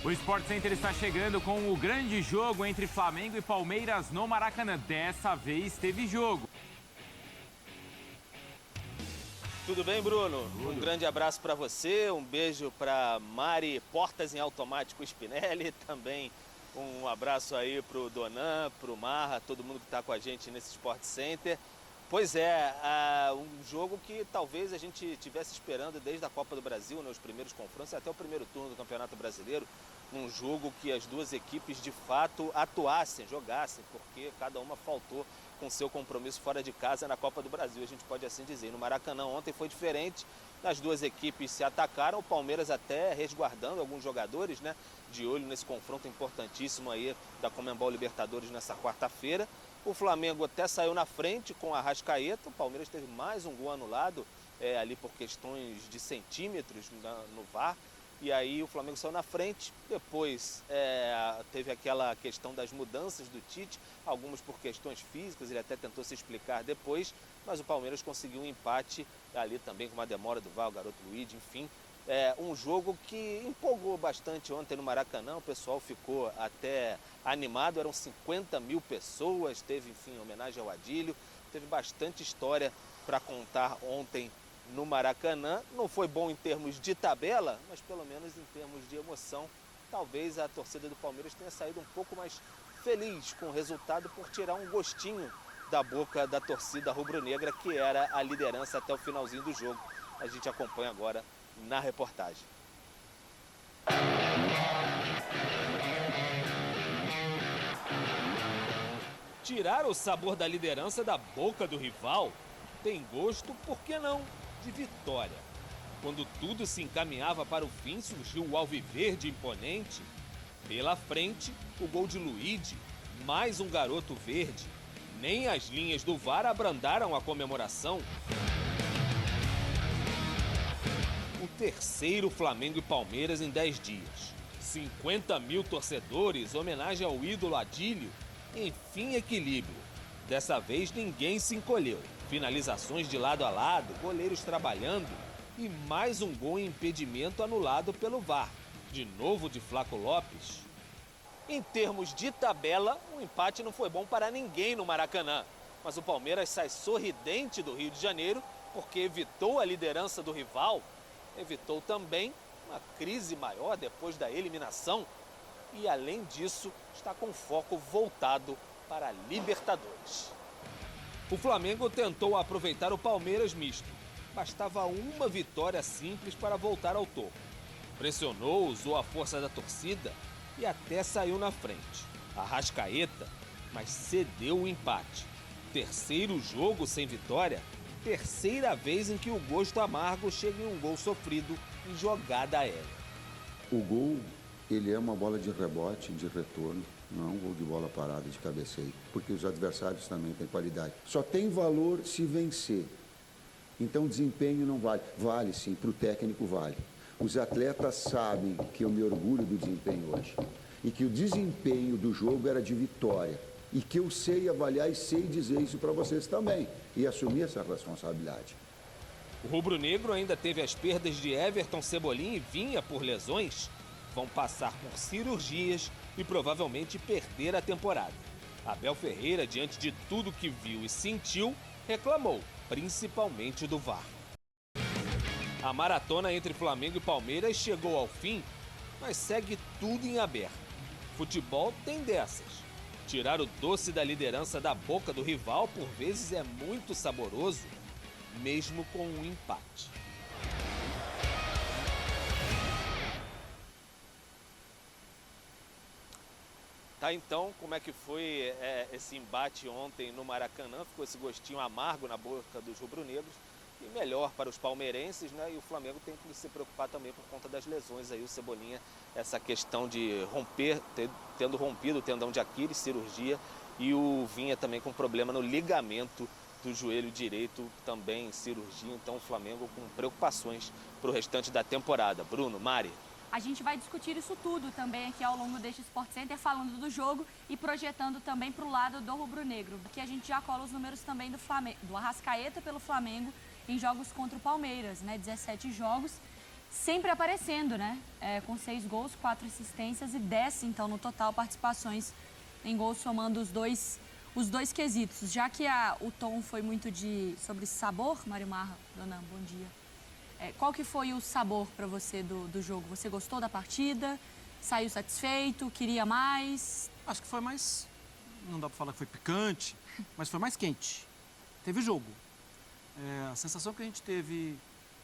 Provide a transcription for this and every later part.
O Sport Center está chegando com o grande jogo entre Flamengo e Palmeiras no Maracanã. Dessa vez teve jogo. Tudo bem, Bruno? Um grande abraço para você, um beijo para Mari Portas em Automático Spinelli, também um abraço aí para o Donan, para o Marra, todo mundo que está com a gente nesse Sport Center. Pois é, um jogo que talvez a gente estivesse esperando desde a Copa do Brasil, nos primeiros confrontos, até o primeiro turno do Campeonato Brasileiro, um jogo que as duas equipes de fato atuassem, jogassem, porque cada uma faltou com seu compromisso fora de casa na Copa do Brasil, a gente pode assim dizer. No Maracanã ontem foi diferente, as duas equipes se atacaram, o Palmeiras até resguardando alguns jogadores, né, de olho nesse confronto importantíssimo aí da Conmebol Libertadores nessa quarta-feira. O Flamengo até saiu na frente com a Arrascaeta, o Palmeiras teve mais um gol anulado ali por questões de centímetros no VAR. E aí o Flamengo saiu na frente, depois teve aquela questão das mudanças do Tite, algumas por questões físicas, ele até tentou se explicar depois, mas o Palmeiras conseguiu um empate ali também com uma demora do VAR, o garoto Luigi, enfim. Um jogo que empolgou bastante ontem no Maracanã, o pessoal ficou até animado, eram 50 mil pessoas, teve, enfim, homenagem ao Adílio, teve bastante história para contar ontem no Maracanã. Não foi bom em termos de tabela, mas pelo menos em termos de emoção, talvez a torcida do Palmeiras tenha saído um pouco mais feliz com o resultado por tirar um gostinho da boca da torcida rubro-negra, que era a liderança até o finalzinho do jogo. A gente acompanha agora na reportagem. Tirar o sabor da liderança da boca do rival tem gosto, por que não, de vitória. Quando tudo se encaminhava para o fim, surgiu o alviverde imponente. Pela frente, o gol de Luigi, mais um garoto verde. Nem as linhas do VAR abrandaram a comemoração. O terceiro Flamengo e Palmeiras em 10 dias. 50 mil torcedores, homenagem ao ídolo Adílio. Enfim, equilíbrio. Dessa vez ninguém se encolheu. Finalizações de lado a lado, goleiros trabalhando e mais um gol em impedimento anulado pelo VAR. De novo de Flaco Lopes. Em termos de tabela, o empate não foi bom para ninguém no Maracanã. Mas o Palmeiras sai sorridente do Rio de Janeiro porque evitou a liderança do rival, evitou também uma crise maior depois da eliminação e, além disso, está com foco voltado para a Libertadores. O Flamengo tentou aproveitar o Palmeiras misto. Bastava uma vitória simples para voltar ao topo. Pressionou, usou a força da torcida e até saiu na frente. Arrascaeta, mas cedeu o empate. Terceiro jogo sem vitória, terceira vez em que o gosto amargo chega em um gol sofrido em jogada aérea. O gol, ele é uma bola de rebote, de retorno. Não é um gol de bola parada, de cabeceio, porque os adversários também têm qualidade. Só tem valor se vencer. Então, desempenho não vale. Vale sim, para o técnico vale. Os atletas sabem que eu me orgulho do desempenho hoje. E que o desempenho do jogo era de vitória. E que eu sei avaliar e sei dizer isso para vocês também. E assumir essa responsabilidade. O rubro-negro ainda teve as perdas de Everton, Cebolinha e Vinha por lesões. Vão passar por cirurgias e provavelmente perder a temporada. Abel Ferreira, diante de tudo que viu e sentiu, reclamou, principalmente do VAR. A maratona entre Flamengo e Palmeiras chegou ao fim, mas segue tudo em aberto. Futebol tem dessas. Tirar o doce da liderança da boca do rival, por vezes, é muito saboroso, mesmo com um empate. Tá, então, como é que foi esse embate ontem no Maracanã? Ficou esse gostinho amargo na boca dos rubro-negros e melhor para os palmeirenses, né? E o Flamengo tem que se preocupar também por conta das lesões aí, o Cebolinha, essa questão de tendo rompido o tendão de Aquiles, cirurgia, e o Vinha também com problema no ligamento do joelho direito, também cirurgia. Então o Flamengo com preocupações para o restante da temporada. Bruno, Mari. A gente vai discutir isso tudo também aqui ao longo deste Sport Center, falando do jogo e projetando também para o lado do rubro-negro. Aqui a gente já cola os números também do Flamengo, do Arrascaeta pelo Flamengo em jogos contra o Palmeiras, né? 17 jogos, sempre aparecendo, né? Com 6 gols, 4 assistências e 10, então, no total, participações em gols, somando os dois quesitos. Já que o tom foi muito sobre sabor, Mário Marra, dona, bom dia. Qual que foi o sabor para você do jogo? Você gostou da partida? Saiu satisfeito? Queria mais? Acho que foi mais, não dá para falar que foi picante, mas foi mais quente. Teve jogo. A sensação que a gente teve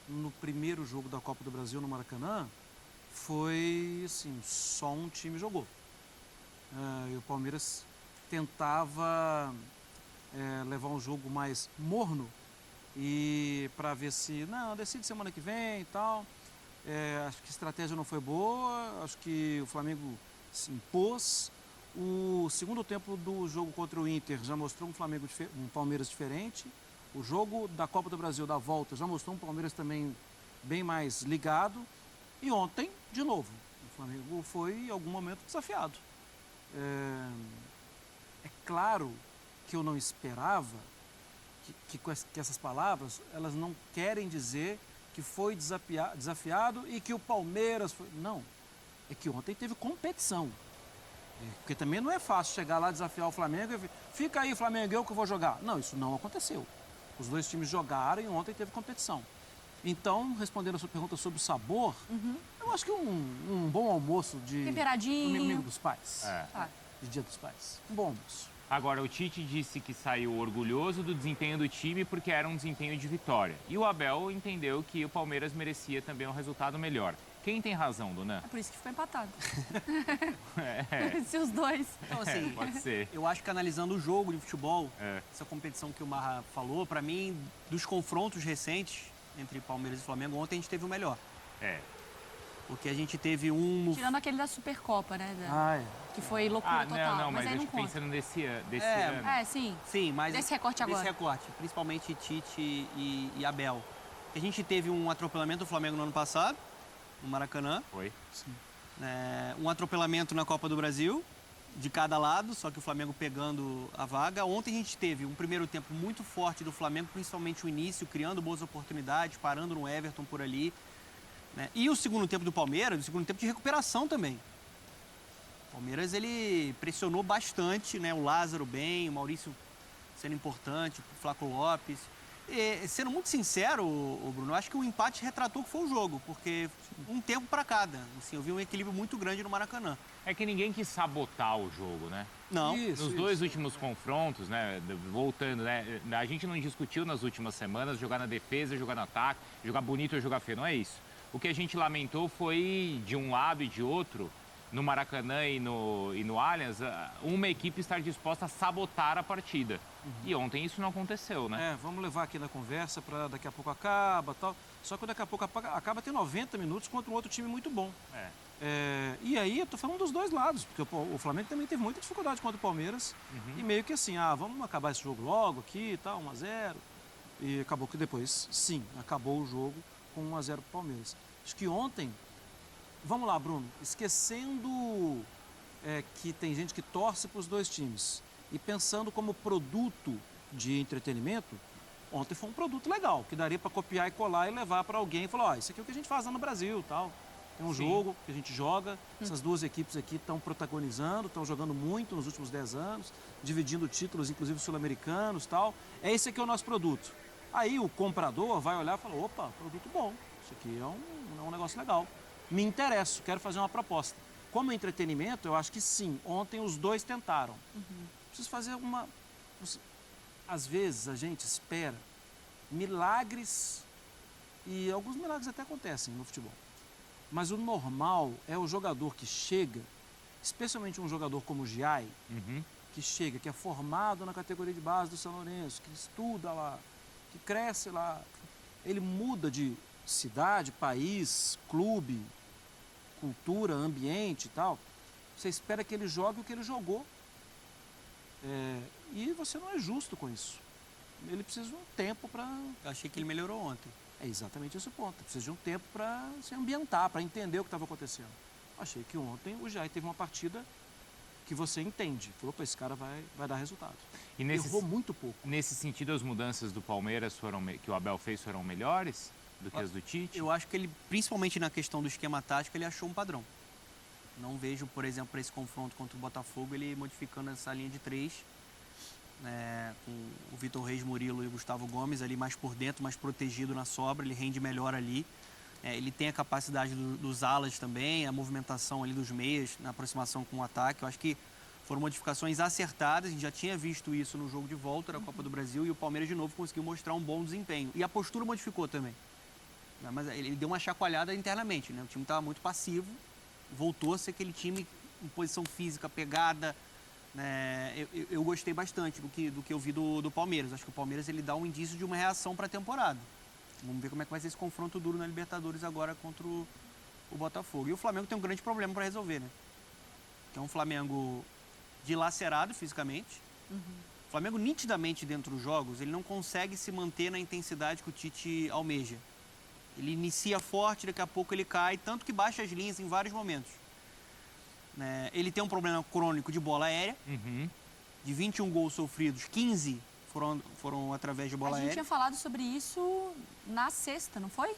no primeiro jogo da Copa do Brasil no Maracanã foi, assim, só um time jogou. E o Palmeiras tentava levar um jogo mais morno e para ver se, não, decide semana que vem e tal. Acho que a estratégia não foi boa, acho que o Flamengo se impôs. O segundo tempo do jogo contra o Inter já mostrou um Palmeiras diferente. O jogo da Copa do Brasil, da volta, já mostrou um Palmeiras também bem mais ligado. E ontem, de novo, o Flamengo foi em algum momento desafiado. É claro que eu não esperava que essas palavras, elas não querem dizer que foi desafiado e que o Palmeiras foi... Não, é que ontem teve competição. Porque também não é fácil chegar lá, desafiar o Flamengo e fica aí, Flamengo, eu que vou jogar. Não, isso não aconteceu. Os dois times jogaram e ontem teve competição. Então, respondendo a sua pergunta sobre o sabor, eu acho que um bom almoço de... Temperadinho. Domingo dos Pais. Tá. De Dia dos Pais. Um bom almoço. Agora, o Tite disse que saiu orgulhoso do desempenho do time porque era um desempenho de vitória. E o Abel entendeu que o Palmeiras merecia também um resultado melhor. Quem tem razão, Dona? É por isso que ficou empatado. É. Se os dois. Então, assim, Pode ser. eu acho que analisando o jogo de futebol, essa competição que o Marra falou, para mim, dos confrontos recentes entre Palmeiras e Flamengo, ontem a gente teve o melhor. Porque a gente teve um... Tirando aquele da Supercopa, né? Que foi loucura total. Não, mas aí eu não acho que conta. pensando desse ano. Sim. Sim, mas... Desse recorte agora. Desse recorte, principalmente Tite e Abel. A gente teve um atropelamento do Flamengo no ano passado, no Maracanã. Foi. Sim. Um atropelamento na Copa do Brasil, de cada lado, só que o Flamengo pegando a vaga. Ontem a gente teve um primeiro tempo muito forte do Flamengo, principalmente o início, criando boas oportunidades, parando no Everton por ali. E o segundo tempo do Palmeiras, o segundo tempo de recuperação também. O Palmeiras, ele pressionou bastante, né? O Lázaro bem, o Maurício sendo importante, o Flaco Lopes. E, sendo muito sincero, Bruno, eu acho que o empate retratou o que foi o jogo, porque um tempo para cada. Assim, eu vi um equilíbrio muito grande no Maracanã. É que ninguém quis sabotar o jogo, né? Não. Nos dois últimos confrontos, né? Voltando, né? A gente não discutiu nas últimas semanas jogar na defesa, jogar no ataque, jogar bonito ou jogar feio, não é isso. O que a gente lamentou foi, de um lado e de outro, no Maracanã e no Allianz, uma equipe estar disposta a sabotar a partida. E ontem isso não aconteceu, né? Vamos levar aqui na conversa para daqui a pouco acaba tal. Só que daqui a pouco acaba tem 90 minutos contra um outro time muito bom. E aí eu tô falando dos dois lados, porque o Flamengo também teve muita dificuldade contra o Palmeiras. E meio que assim, vamos acabar esse jogo logo aqui e tal, 1-0. E acabou que depois, sim, acabou o jogo com 1-0 pro Palmeiras. Acho que ontem, vamos lá, Bruno, esquecendo que tem gente que torce para os dois times e pensando como produto de entretenimento, ontem foi um produto legal, que daria para copiar e colar e levar para alguém e falar, isso aqui é o que a gente faz lá no Brasil, tal. Tem um jogo que a gente joga, essas duas equipes aqui estão protagonizando, estão jogando muito nos últimos 10 anos, dividindo títulos, inclusive sul-americanos, tal. Esse aqui é o nosso produto. Aí o comprador vai olhar e falar, opa, produto bom, isso aqui é um negócio legal. Me interesso, quero fazer uma proposta. Como entretenimento, eu acho que sim, ontem os dois tentaram. Preciso fazer Às vezes a gente espera milagres, e alguns milagres até acontecem no futebol. Mas o normal é o jogador que chega, especialmente um jogador como o Giai, que chega, que é formado na categoria de base do São Lourenço, que estuda lá, que cresce lá, ele muda de cidade, país, clube, cultura, ambiente e tal. Você espera que ele jogue o que ele jogou. E você não é justo com isso. Ele precisa de um tempo para... Eu achei que ele melhorou ontem. É exatamente esse o ponto. Precisa de um tempo para se ambientar, para entender o que estava acontecendo. Achei que ontem o Jair teve uma partida que você entende. Falou, esse cara vai dar resultado. E errou muito pouco. Nesse sentido, as mudanças do Palmeiras que o Abel fez foram melhores? do que as do Tite? Eu acho que ele, principalmente na questão do esquema tático, ele achou um padrão. Não vejo, por exemplo, para esse confronto contra o Botafogo, ele modificando essa linha de 3, né, com o Vitor Reis, Murilo e o Gustavo Gomes ali mais por dentro, mais protegido na sobra, ele rende melhor ali. Ele tem a capacidade dos alas também, a movimentação ali dos meias na aproximação com o ataque. Eu acho que foram modificações acertadas, a gente já tinha visto isso no jogo de volta da Copa do Brasil e o Palmeiras de novo conseguiu mostrar um bom desempenho. E a postura modificou também. Mas ele deu uma chacoalhada internamente, né? O time estava muito passivo, voltou a ser aquele time em posição física, pegada. Né? Eu gostei bastante do que eu vi do Palmeiras. Acho que o Palmeiras ele dá um indício de uma reação para a temporada. Vamos ver como é que vai ser esse confronto duro na Libertadores agora contra o Botafogo. E o Flamengo tem um grande problema para resolver, né? Que é um Flamengo dilacerado fisicamente. O Flamengo nitidamente dentro dos jogos, ele não consegue se manter na intensidade que o Tite almeja. Ele inicia forte, daqui a pouco ele cai, tanto que baixa as linhas em vários momentos. Ele tem um problema crônico de bola aérea. De 21 gols sofridos, 15 foram através de bola aérea. A gente tinha falado sobre isso na sexta, não foi?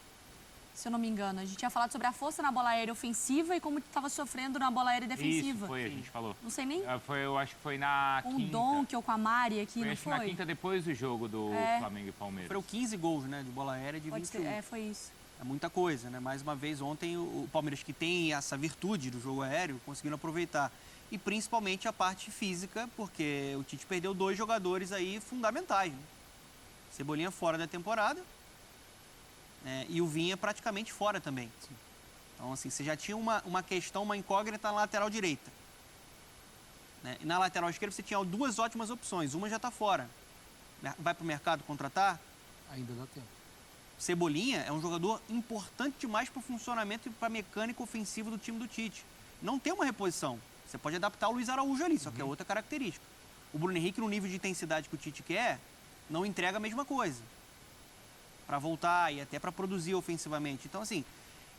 Se eu não me engano. A gente tinha falado sobre a força na bola aérea ofensiva e como estava sofrendo na bola aérea defensiva. Isso, foi, a gente falou. Não sei nem Eu acho que foi na com quinta. o Donk ou com a Mari aqui, Foi, não acho que foi? na quinta depois do jogo do Flamengo e Palmeiras. Foram 15 gols, né, de bola aérea de Pode 21. ser, foi isso. É muita coisa, né? Mais uma vez, ontem o Palmeiras, que tem essa virtude do jogo aéreo, conseguiram aproveitar. E principalmente a parte física, porque o Tite perdeu 2 jogadores aí fundamentais. Né? Cebolinha fora da temporada, né? E o Vinha praticamente fora também. Então, assim, você já tinha uma questão, uma incógnita na lateral direita. Né? E na lateral esquerda você tinha 2 ótimas opções. Uma já está fora. Vai para o mercado contratar? Ainda dá tempo. Cebolinha é um jogador importante demais para o funcionamento e para a mecânica ofensiva do time do Tite. Não tem uma reposição. Você pode adaptar o Luiz Araújo ali, só que é outra característica. O Bruno Henrique, no nível de intensidade que o Tite quer, não entrega a mesma coisa. Para voltar e até para produzir ofensivamente. Então, assim,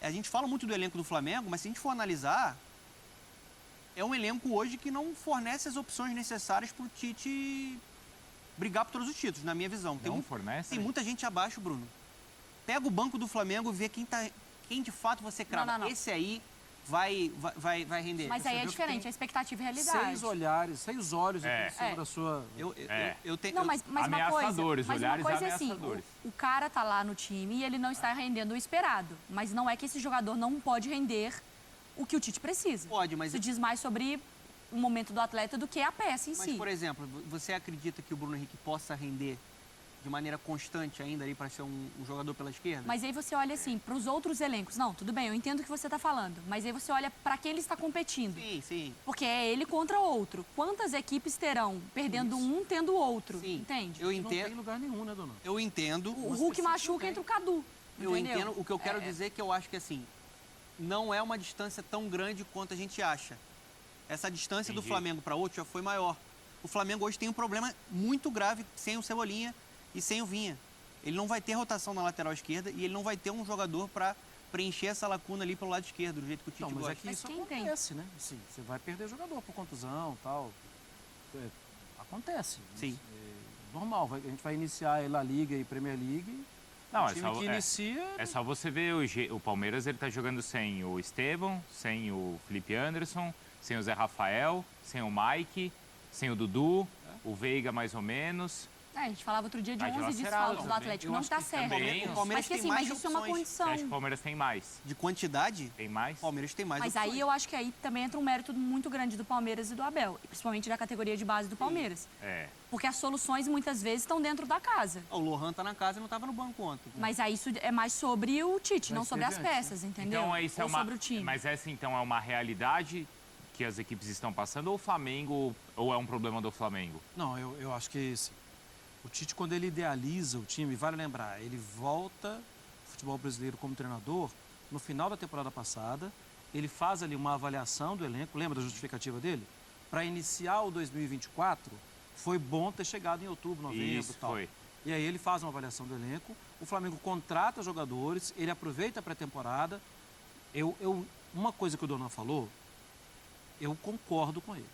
a gente fala muito do elenco do Flamengo, mas se a gente for analisar, é um elenco hoje que não fornece as opções necessárias para o Tite brigar por todos os títulos, na minha visão. Fornece? Tem muita gente abaixo, Bruno. Pega o banco do Flamengo e vê quem de fato você crava. Não. Esse aí vai render. Mas aí é diferente, a expectativa e a realidade. 6 olhos aqui em cima da sua... Eu tenho... Não, mas uma coisa, Ameaçadores, mas uma olhares coisa é assim, ameaçadores. o cara tá lá no time e ele não está rendendo o esperado. Mas não é que esse jogador não pode render o que o Tite precisa. Pode, mas... Isso diz mais sobre o momento do atleta do que a peça em si. Mas, por exemplo, você acredita que o Bruno Henrique possa render de maneira constante ainda ali para ser um jogador pela esquerda? Mas aí você olha assim, para os outros elencos. Não, tudo bem, eu entendo o que você está falando. Mas aí você olha para quem ele está competindo. Sim. Porque é ele contra outro. Quantas equipes terão perdendo um, tendo o outro? Sim. Entende? Eu Não tem entendo. lugar nenhum, né, dona? Eu entendo. O Hulk machuca entre o Cadu. Eu entendeu? entendo. O que eu quero dizer é que eu acho que, assim, não é uma distância tão grande quanto a gente acha. Essa distância do Flamengo para outro já foi maior. O Flamengo hoje tem um problema muito grave sem o Cebolinha e sem o Vinha. Ele não vai ter rotação na lateral esquerda e ele não vai ter um jogador para preencher essa lacuna ali pelo lado esquerdo, do jeito que o Tite Não, mas gosta. é que Mas isso quem tem? acontece, né? Assim, você vai perder jogador por contusão e tal. Acontece. Sim. Normal. A gente vai iniciar a Liga e Premier League. Não, o time que inicia... É só você ver o Palmeiras, ele tá jogando sem o Estevão, sem o Felipe Anderson, sem o Zé Rafael, sem o Mike, sem o Dudu, o Veiga mais ou menos. A gente falava outro dia de Tá 11 dilacerado desfalques do também. Atlético. Eu Não acho tá que certo. também O Palmeiras Mas que tem assim, mais mas isso é uma opções. Você acha que o condição. Palmeiras tem mais? De quantidade, Tem mais? o Palmeiras tem mais Mas opções. aí eu acho que aí também entra um mérito muito grande do Palmeiras e do Abel. E principalmente da categoria de base do Palmeiras. É. Porque as soluções muitas vezes estão dentro da casa. O Lohan tá na casa e não estava no banco ontem. Mas aí isso é mais sobre o Tite, não sobre as esteve antes, peças, entendeu? Então, isso é Ou sobre o time. Mas essa, então, é uma realidade que as equipes estão passando ou o Flamengo, ou é um problema do Flamengo? Não, eu acho que assim, o Tite, quando ele idealiza o time, vale lembrar, ele volta ao futebol brasileiro como treinador no final da temporada passada, ele faz ali uma avaliação do elenco, lembra da justificativa dele? Para iniciar o 2024, foi bom ter chegado em outubro, novembro Isso, e tal. foi. E aí ele faz uma avaliação do elenco, o Flamengo contrata jogadores, ele aproveita a pré-temporada. Uma coisa que o Donan falou, eu concordo com ele.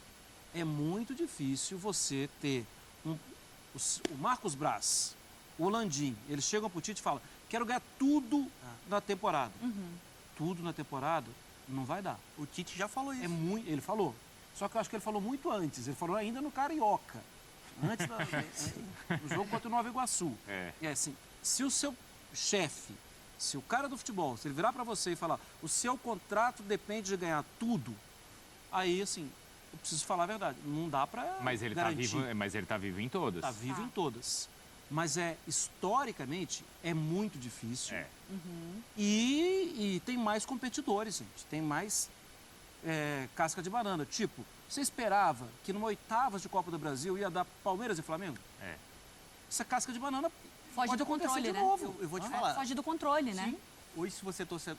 É muito difícil você ter o Marcos Braz, o Landim, eles chegam para o Tite e falam, quero ganhar tudo na temporada. Tudo na temporada não vai dar. O Tite já falou isso. Ele falou. Só que eu acho que ele falou muito antes. Ele falou ainda no Carioca. Antes do jogo contra o Nova Iguaçu. E é assim, se o seu chefe, se o cara do futebol, se ele virar para você e falar o seu contrato depende de ganhar tudo, aí, assim, eu preciso falar a verdade. Não dá para Mas ele tá vivo em todas. Está vivo em todas. Mas historicamente, é muito difícil. E tem mais competidores, gente. Tem mais casca de banana. Tipo, você esperava que numa oitavas de Copa do Brasil ia dar Palmeiras e Flamengo? Essa casca de banana Foge pode do acontecer controle, de né? novo. Eu vou te falar. Foge do controle, né? Hoje, se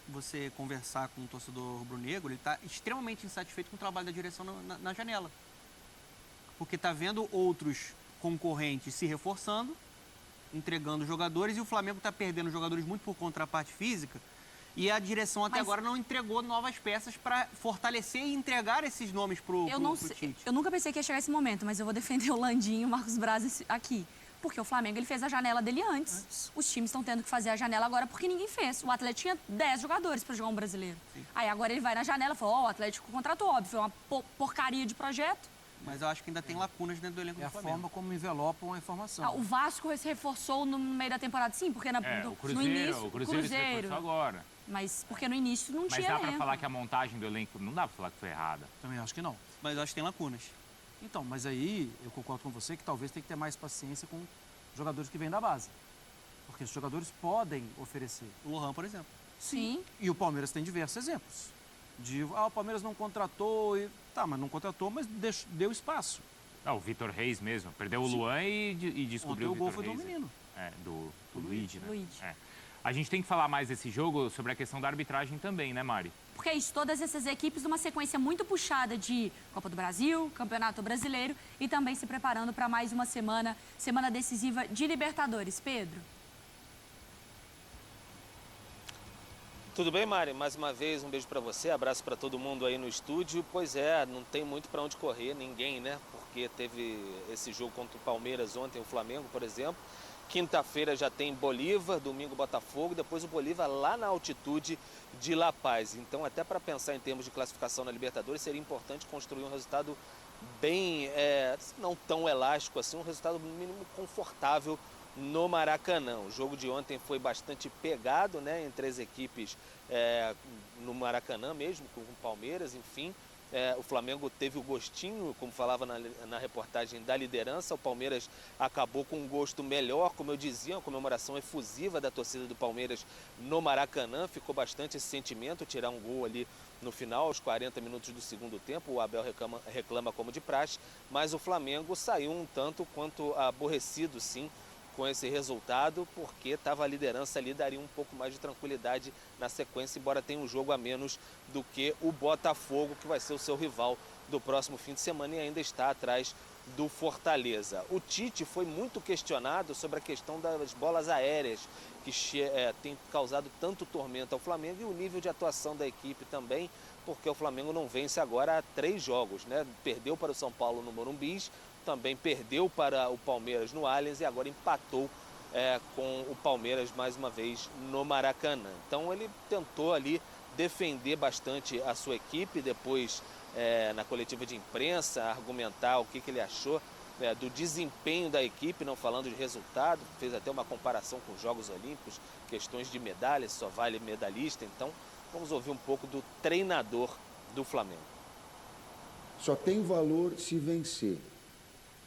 você conversar com um torcedor rubro-negro, ele está extremamente insatisfeito com o trabalho da direção na janela. Porque está vendo outros concorrentes se reforçando, entregando jogadores, e o Flamengo está perdendo jogadores muito por conta da parte física. E a direção até agora não entregou novas peças para fortalecer e entregar esses nomes pro Tite. Eu nunca pensei que ia chegar esse momento, mas eu vou defender o Landinho e o Marcos Braz aqui. Porque o Flamengo ele fez a janela dele antes. Os times estão tendo que fazer a janela agora porque ninguém fez. O Atlético tinha 10 jogadores para jogar um brasileiro. Aí agora ele vai na janela e fala, o Atlético contratou, óbvio, foi uma porcaria de projeto. Mas eu acho que ainda tem lacunas dentro do elenco do Flamengo. É a forma como envelopam a informação. O Vasco se reforçou no meio da temporada, sim, porque o Cruzeiro, no início... O Cruzeiro se reforçou agora. Mas porque no início não tinha Mas dá elenco. para falar que a montagem do elenco, não dá para falar que foi errada. Também acho que não. Mas eu acho que tem lacunas. Então, mas aí eu concordo com você que talvez tem que ter mais paciência com jogadores que vêm da base. Porque os jogadores podem oferecer. O Lohan, por exemplo. Sim. E o Palmeiras tem diversos exemplos. O Palmeiras não contratou, mas não contratou, mas deu espaço. O Vitor Reis mesmo, perdeu o Luan e descobriu Ontem o o gol Vitor foi do Reis. menino. Do Luigi, né? Luigi. A gente tem que falar mais desse jogo sobre a questão da arbitragem também, né, Mari? Porque é isso, todas essas equipes numa sequência muito puxada de Copa do Brasil, Campeonato Brasileiro e também se preparando para mais uma semana decisiva de Libertadores. Pedro? Tudo bem, Mari? Mais uma vez, um beijo para você, abraço para todo mundo aí no estúdio. Pois é, não tem muito para onde correr, ninguém, né? Porque teve esse jogo contra o Palmeiras ontem, o Flamengo, por exemplo. Quinta-feira já tem Bolívar, domingo Botafogo, depois o Bolívar lá na altitude de La Paz. Então, até para pensar em termos de classificação na Libertadores, seria importante construir um resultado bem, não tão elástico assim, um resultado no mínimo confortável no Maracanã. O jogo de ontem foi bastante pegado, né, entre as equipes no Maracanã mesmo, com o Palmeiras, enfim. O Flamengo teve o gostinho, como falava na reportagem, da liderança. O Palmeiras acabou com um gosto melhor, como eu dizia, uma comemoração efusiva da torcida do Palmeiras no Maracanã. Ficou bastante esse sentimento, tirar um gol ali no final, aos 40 minutos do segundo tempo. O Abel reclama como de praxe, mas o Flamengo saiu um tanto quanto aborrecido, sim, com esse resultado, porque estava a liderança ali, daria um pouco mais de tranquilidade na sequência, embora tenha um jogo a menos do que o Botafogo, que vai ser o seu rival do próximo fim de semana e ainda está atrás do Fortaleza. O Tite foi muito questionado sobre a questão das bolas aéreas, que tem causado tanto tormento ao Flamengo, e o nível de atuação da equipe também, porque o Flamengo não vence agora há 3 jogos, né? Perdeu para o São Paulo no Morumbi, também perdeu para o Palmeiras no Allianz e agora empatou com o Palmeiras mais uma vez no Maracanã. Então ele tentou ali defender bastante a sua equipe, depois na coletiva de imprensa argumentar o que ele achou do desempenho da equipe, não falando de resultado, fez até uma comparação com os Jogos Olímpicos, questões de medalhas, só vale medalhista. Então vamos ouvir um pouco do treinador do Flamengo. Só tem valor se vencer.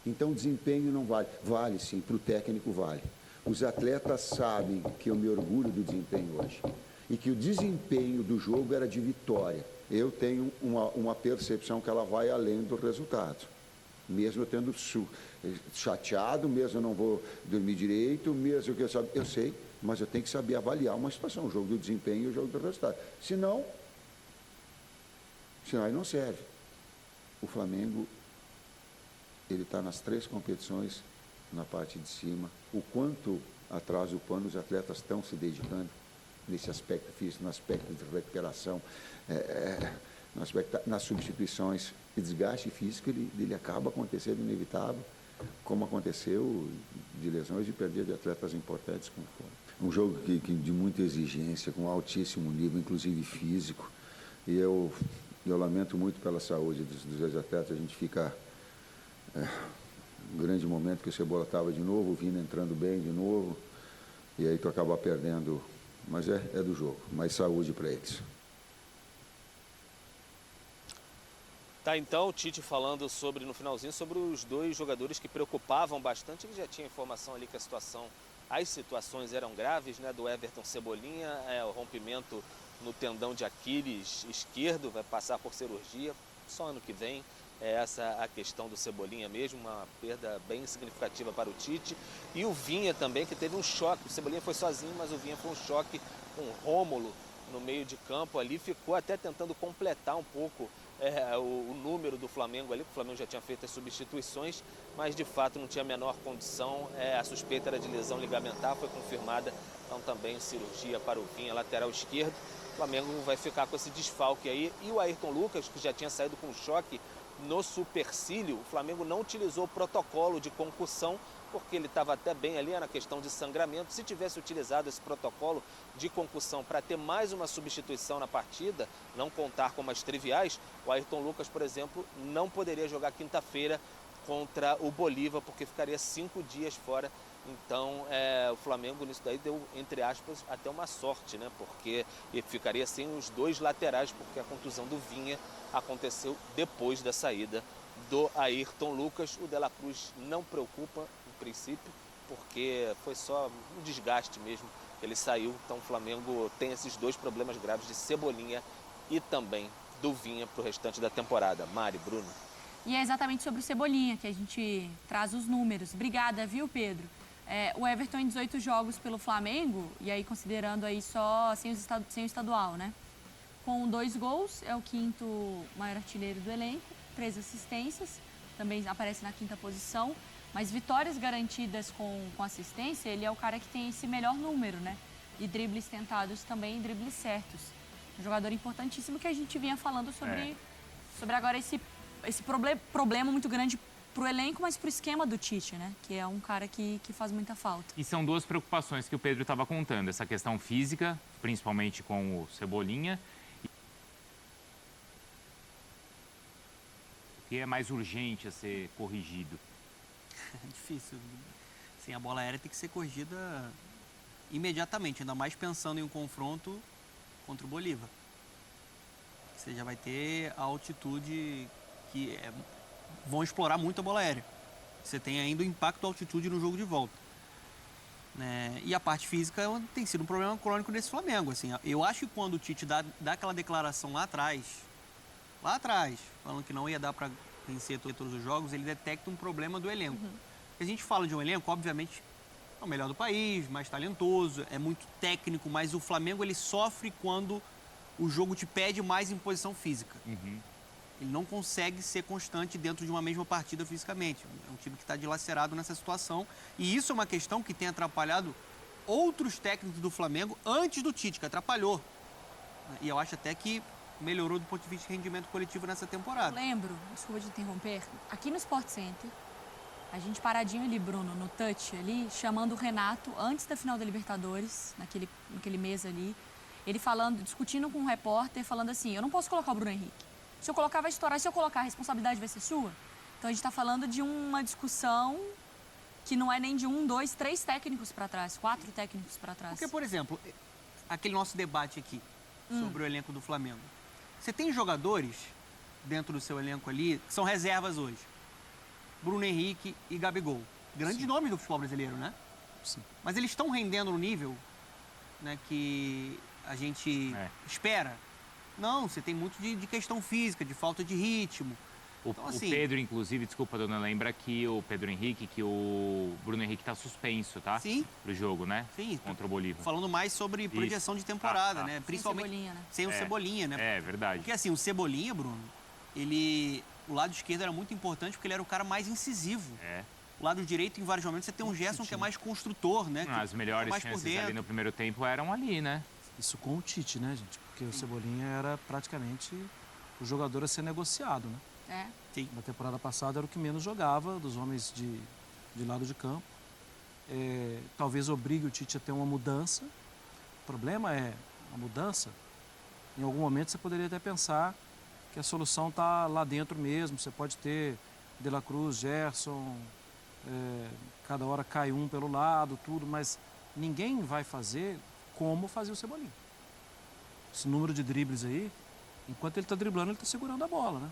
Então, desempenho não vale. Vale sim, para o técnico vale. Os atletas sabem que eu me orgulho do desempenho hoje. E que o desempenho do jogo era de vitória. Eu tenho uma percepção que ela vai além do resultado. Mesmo eu tendo chateado, mesmo eu não vou dormir direito, mesmo que eu sei, mas eu tenho que saber avaliar uma situação, o jogo do desempenho e o jogo do resultado. Senão aí não serve. O Flamengo, ele está nas 3 competições na parte de cima. O quanto atrás do pano os atletas estão se dedicando nesse aspecto físico, no aspecto de recuperação, no aspecto, nas substituições. O desgaste físico ele acaba acontecendo inevitável, como aconteceu de lesões e perda de atletas importantes como foram. um jogo de muita exigência, com altíssimo nível, inclusive físico. E eu lamento muito pela saúde dos dois atletas. A gente fica... um grande momento que o Cebola estava de novo, o Vina entrando bem de novo. E aí tu acaba perdendo. Mas é do jogo. Mais saúde para eles. Tá, então, o Tite falando no finalzinho, sobre os dois jogadores que preocupavam bastante. Ele já tinha informação ali que as situações eram graves, né? Do Everton Cebolinha, o rompimento no tendão de Aquiles esquerdo, vai passar por cirurgia só ano que vem. É essa a questão do Cebolinha mesmo, uma perda bem significativa para o Tite. E o Vinha também, que teve um choque. O Cebolinha foi sozinho, mas o Vinha foi um choque com o Rômulo no meio de campo ali. Ficou até tentando completar um pouco o número do Flamengo ali, porque o Flamengo já tinha feito as substituições, mas de fato não tinha a menor condição. A suspeita era de lesão ligamentar, foi confirmada. Então também cirurgia para o Vinha, lateral esquerdo. O Flamengo vai ficar com esse desfalque aí. E o Ayrton Lucas, que já tinha saído com choque no supercílio, o Flamengo não utilizou o protocolo de concussão, porque ele estava até bem ali na questão de sangramento. Se tivesse utilizado esse protocolo de concussão para ter mais uma substituição na partida, não contar com as triviais, o Ayrton Lucas, por exemplo, não poderia jogar quinta-feira contra o Bolívar, porque ficaria 5 dias fora. Então, o Flamengo nisso daí deu, entre aspas, até uma sorte, né? Porque ele ficaria sem os dois laterais, porque a contusão do Vinha aconteceu depois da saída do Ayrton Lucas. O De La Cruz não preocupa, no princípio, porque foi só um desgaste mesmo. Ele saiu, então o Flamengo tem esses dois problemas graves de Cebolinha e também do Vinha para o restante da temporada. Mari, Bruno. E é exatamente sobre o Cebolinha que a gente traz os números. Obrigada, viu, Pedro? O Everton em 18 jogos pelo Flamengo, e aí considerando aí só sem o estadual, né? Com 2 gols, é o 5º maior artilheiro do elenco, 3 assistências, também aparece na 5ª posição, mas vitórias garantidas com assistência, ele é o cara que tem esse melhor número, né? E dribles tentados também, dribles certos. Um jogador importantíssimo que a gente vinha falando sobre agora esse problema muito grande para o elenco, mas para o esquema do Tite, né? Que é um cara que faz muita falta. E são duas preocupações que o Pedro estava contando. Essa questão física, principalmente com o Cebolinha. O que é mais urgente a ser corrigido? É difícil. Sim, a bola aérea tem que ser corrigida imediatamente, ainda mais pensando em um confronto contra o Bolívar. Você já vai ter a altitude que vão explorar muito a bola aérea. Você tem ainda o impacto da altitude no jogo de volta. E a parte física tem sido um problema crônico desse Flamengo. Assim, eu acho que quando o Tite dá aquela declaração lá atrás, falando que não ia dar para vencer todos os jogos, ele detecta um problema do elenco. A gente fala de um elenco, obviamente, é o melhor do país, mais talentoso, é muito técnico, mas o Flamengo ele sofre quando o jogo te pede mais imposição física. Ele não consegue ser constante dentro de uma mesma partida fisicamente. É um time que está dilacerado nessa situação. E isso é uma questão que tem atrapalhado outros técnicos do Flamengo antes do Tite, que atrapalhou. E eu acho até que melhorou do ponto de vista de rendimento coletivo nessa temporada. Eu lembro, desculpa de interromper, aqui no Sport Center, a gente paradinho ali, Bruno, no touch ali, chamando o Renato antes da final da Libertadores, naquele mês ali, ele discutindo com um repórter, falando assim, eu não posso colocar o Bruno Henrique. Se eu colocar, vai estourar. Se eu colocar, a responsabilidade vai ser sua? Então, a gente está falando de uma discussão que não é nem de 1, 2, 3 técnicos para trás, 4 técnicos para trás. Porque, por exemplo, aquele nosso debate aqui sobre o elenco do Flamengo. Você tem jogadores dentro do seu elenco ali que são reservas hoje. Bruno Henrique e Gabigol. Grandes nomes do futebol brasileiro, né? Sim. Mas eles estão rendendo no nível, né, que a gente espera. Não, você tem muito de questão física, de falta de ritmo. Então, assim, o Pedro, inclusive, desculpa, dona, lembra que o Pedro Henrique, que o Bruno Henrique está suspenso, tá? Sim. Pro jogo, né? Sim. Contra o Bolívar. Falando mais sobre projeção de temporada, né? Principalmente sem o Cebolinha, né? Sem o Cebolinha, né? É, verdade. Porque assim, o Cebolinha, Bruno, o lado esquerdo era muito importante porque ele era o cara mais incisivo. O lado direito, em vários momentos, você tem um Gerson que é mais construtor, né? As melhores mais por chances dentro. ali no primeiro tempo eram ali, né? Isso com o Tite, né, gente? Porque o Cebolinha era praticamente o jogador a ser negociado, né? Sim. Na temporada passada era o que menos jogava dos homens de lado de campo. talvez obrigue o Tite a ter uma mudança. O problema é a mudança. Em algum momento você poderia até pensar que a solução está lá dentro mesmo. Você pode ter De La Cruz, Gerson, cada hora cai um pelo lado, tudo, mas ninguém vai fazer como fazia o Cebolinha. Esse número de dribles aí, enquanto ele está driblando, ele está segurando a bola, né?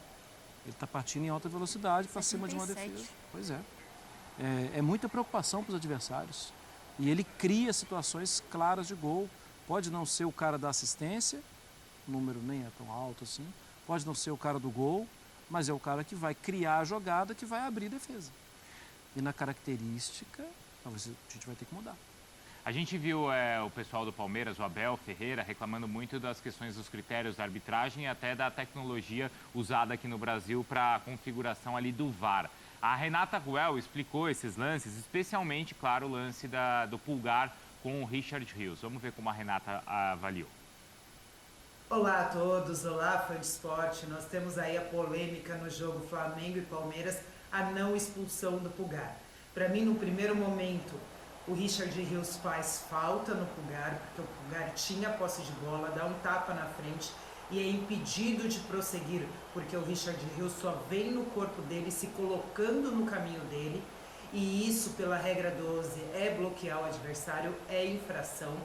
Ele está partindo em alta velocidade para cima de uma 77. defesa. Pois é. É muita preocupação para os adversários. E ele cria situações claras de gol. Pode não ser o cara da assistência, o número nem é tão alto assim. Pode não ser o cara do gol, mas é o cara que vai criar a jogada, que vai abrir defesa. E na característica, talvez a gente vai ter que mudar. A gente viu o pessoal do Palmeiras, o Abel Ferreira, reclamando muito das questões dos critérios da arbitragem e até da tecnologia usada aqui no Brasil para a configuração ali do VAR. A Renata Ruel explicou esses lances, especialmente, claro, o lance do Pulgar com o Richard Rios. Vamos ver como a Renata avaliou. Olá a todos, olá fã de esporte. Nós temos aí a polêmica no jogo Flamengo e Palmeiras, a não expulsão do Pulgar. Para mim, no primeiro momento, o Richard Rios faz falta no Pulgar, porque o Pulgar tinha posse de bola, dá um tapa na frente e é impedido de prosseguir, porque o Richard Rios só vem no corpo dele, se colocando no caminho dele, e isso, pela regra 12, é bloquear o adversário, é infração.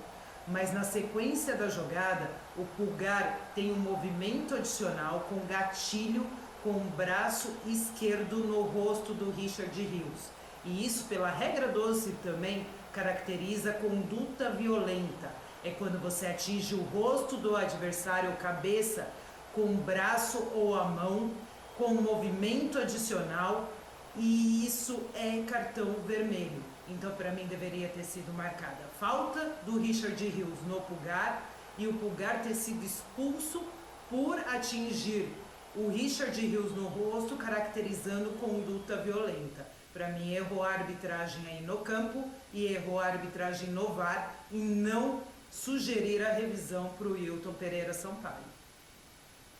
Mas na sequência da jogada, o Pulgar tem um movimento adicional com gatilho com o braço esquerdo no rosto do Richard Rios. E isso, pela regra 12 também, caracteriza conduta violenta. É quando você atinge o rosto do adversário, cabeça, com o braço ou a mão, com um movimento adicional, e isso é cartão vermelho. Então, para mim, deveria ter sido marcada falta do Richard Rios no Pulgar e o Pulgar ter sido expulso por atingir o Richard Rios no rosto, caracterizando conduta violenta. Para mim, errou a arbitragem aí no campo e errou a arbitragem no VAR em não sugerir a revisão para o Hilton Pereira Sampaio.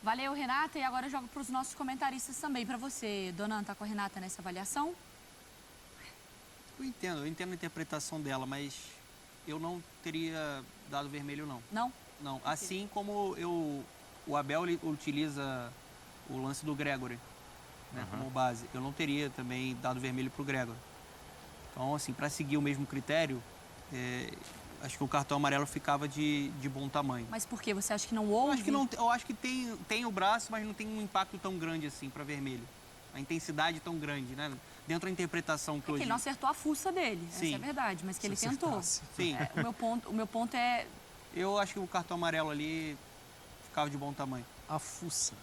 Valeu, Renata. E agora eu jogo para os nossos comentaristas também. Para você, Donan, tá com a Renata nessa avaliação? Eu entendo a interpretação dela, mas eu não teria dado vermelho, não. Não? Não. Assim como o Abel ele utiliza o lance do Gregory, né, como base, eu não teria também dado vermelho para o Gregory. Então, assim, para seguir o mesmo critério, acho que o cartão amarelo ficava de bom tamanho. Mas por quê? Você acha que não houve? Eu acho que tem o braço, mas não tem um impacto tão grande assim para vermelho. A intensidade tão grande, né? Dentro da interpretação que hoje... ele não acertou a fuça dele, Sim. essa é a verdade, mas que ele tentou. Sim. O meu ponto é... Eu acho que o cartão amarelo ali ficava de bom tamanho. A fuça.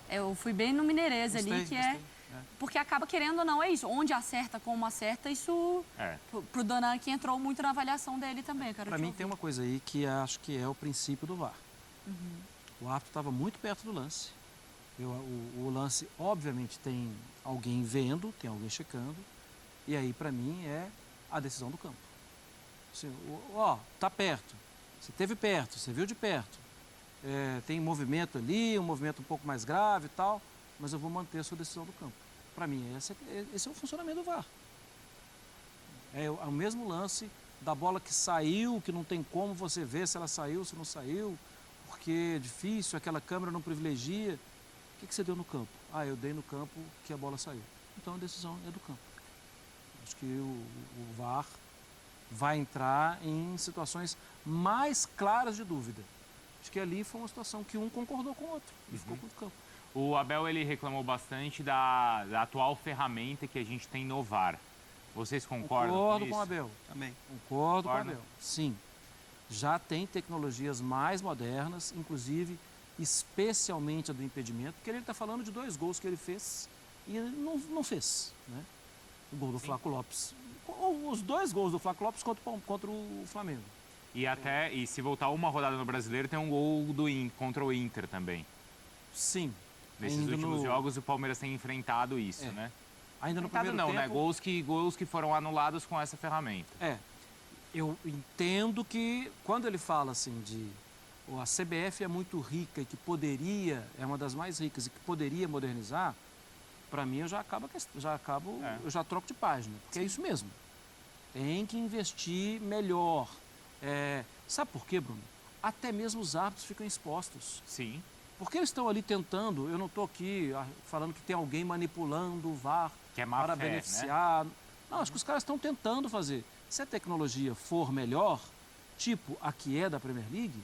Eu fui bem no Mineirês ali, Gostei, que gostei. Porque acaba querendo ou não, é isso. Onde acerta, como acerta, isso... Pro Donan, que entrou muito na avaliação dele também. Para mim tem uma coisa aí que acho que é o princípio do VAR. O árbitro estava muito perto do lance. O lance, obviamente, tem alguém vendo, tem alguém checando. E aí, para mim, é a decisão do campo. Assim, tá perto. Você esteve perto, você viu de perto. Tem movimento ali, um movimento um pouco mais grave e tal, mas eu vou manter a sua decisão do campo. Para mim, esse é o funcionamento do VAR. É o mesmo lance da bola que saiu, que não tem como você ver se ela saiu, se não saiu, porque é difícil, aquela câmera não privilegia. O que você deu no campo? Eu dei no campo que a bola saiu. Então a decisão é do campo. Acho que o VAR vai entrar em situações mais claras de dúvida. Acho que ali foi uma situação que um concordou com o outro e ficou com o campo. O Abel ele reclamou bastante da atual ferramenta que a gente tem no VAR. Vocês concordam Concordo com isso? com o Abel. Também. Concordo com o Abel. Sim. Já tem tecnologias mais modernas, inclusive especialmente a do impedimento, porque ele está falando de 2 gols que ele fez e ele não fez, né? O gol do Flaco Lopes. Os 2 gols do Flaco Lopes contra o Flamengo. E se voltar uma rodada no Brasileiro, tem um gol contra o Inter também. Sim. Nesses últimos jogos, o Palmeiras tem enfrentado isso, né? Ainda no primeiro tempo... né? Gols que foram anulados com essa ferramenta. Eu entendo que quando ele fala assim a CBF é muito rica e que poderia, é uma das mais ricas e que poderia modernizar, para mim eu já troco de página, porque é isso mesmo. Tem que investir melhor. Sabe por quê, Bruno? Até mesmo os árbitros ficam expostos. Sim. Porque eles estão ali tentando, eu não estou aqui falando que tem alguém manipulando o VAR Que é má para fé, beneficiar. Não, acho que os caras estão tentando fazer. Se a tecnologia for melhor, tipo a que é da Premier League,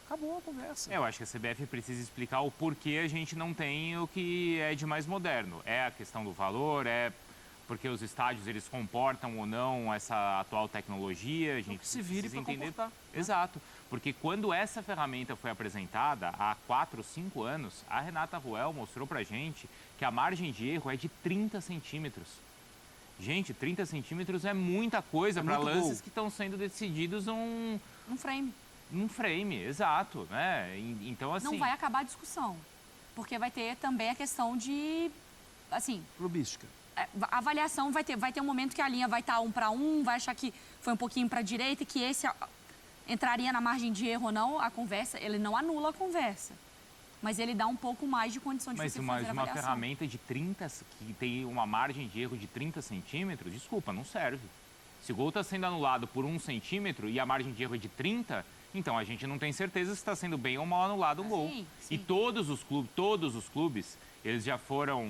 acabou a conversa. Eu acho que a CBF precisa explicar o porquê a gente não tem o que é de mais moderno. É a questão do valor, é porque os estádios eles comportam ou não essa atual tecnologia. A gente que se vire precisa para entender. comportar. Exato. Porque quando essa ferramenta foi apresentada há 4 ou 5 anos, a Renata Ruel mostrou pra gente que a margem de erro é de 30 centímetros. Gente, 30 centímetros é muita coisa para muito lances gol. que estão sendo decididos Um frame. num frame, exato, né? Então, assim... Não vai acabar a discussão. Porque vai ter também a questão de, assim, Clubística. a avaliação vai ter um momento que a linha vai estar 1 para 1, vai achar que foi um pouquinho para a direita, que esse entraria na margem de erro ou não, a conversa, ele não anula a conversa. Mas ele dá um pouco mais de condição de Mas você fazer a uma avaliação. ferramenta de 30, que tem uma margem de erro de 30 centímetros, desculpa, não serve. Se o gol está sendo anulado por 1 centímetro e a margem de erro é de 30, então a gente não tem certeza se está sendo bem ou mal anulado um gol. Sim, E sim. todos os clubes, eles já foram...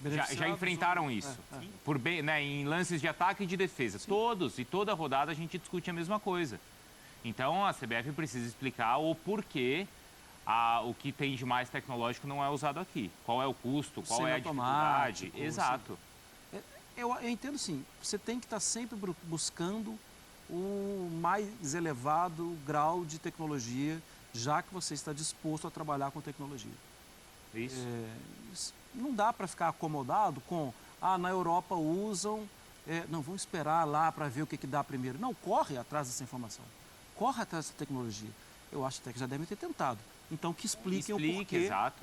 Já Beneficiados, enfrentaram isso. Por bem, né, em lances de ataque e de defesa. Todos, e toda rodada a gente discute a mesma coisa. Então a CBF precisa explicar o porquê o que tem de mais tecnológico não é usado aqui. Qual é o custo, qual é a dificuldade. Semiautomático, Exato. Eu entendo sim, você tem que estar sempre buscando o mais elevado grau de tecnologia, já que você está disposto a trabalhar com tecnologia. Isso. Não dá para ficar acomodado com, na Europa usam, não, vamos esperar lá para ver o que dá primeiro. Não, corre atrás dessa informação, corre atrás dessa tecnologia. Eu acho até que já devem ter tentado. Então, que expliquem o porquê. Exato.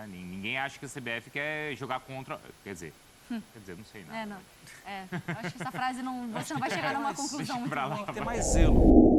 Ninguém acha que a CBF quer jogar contra... Quer dizer, não sei, não. Não. Eu acho que essa frase você não vai chegar numa conclusão muito pra lá. boa. Tem mais zelo.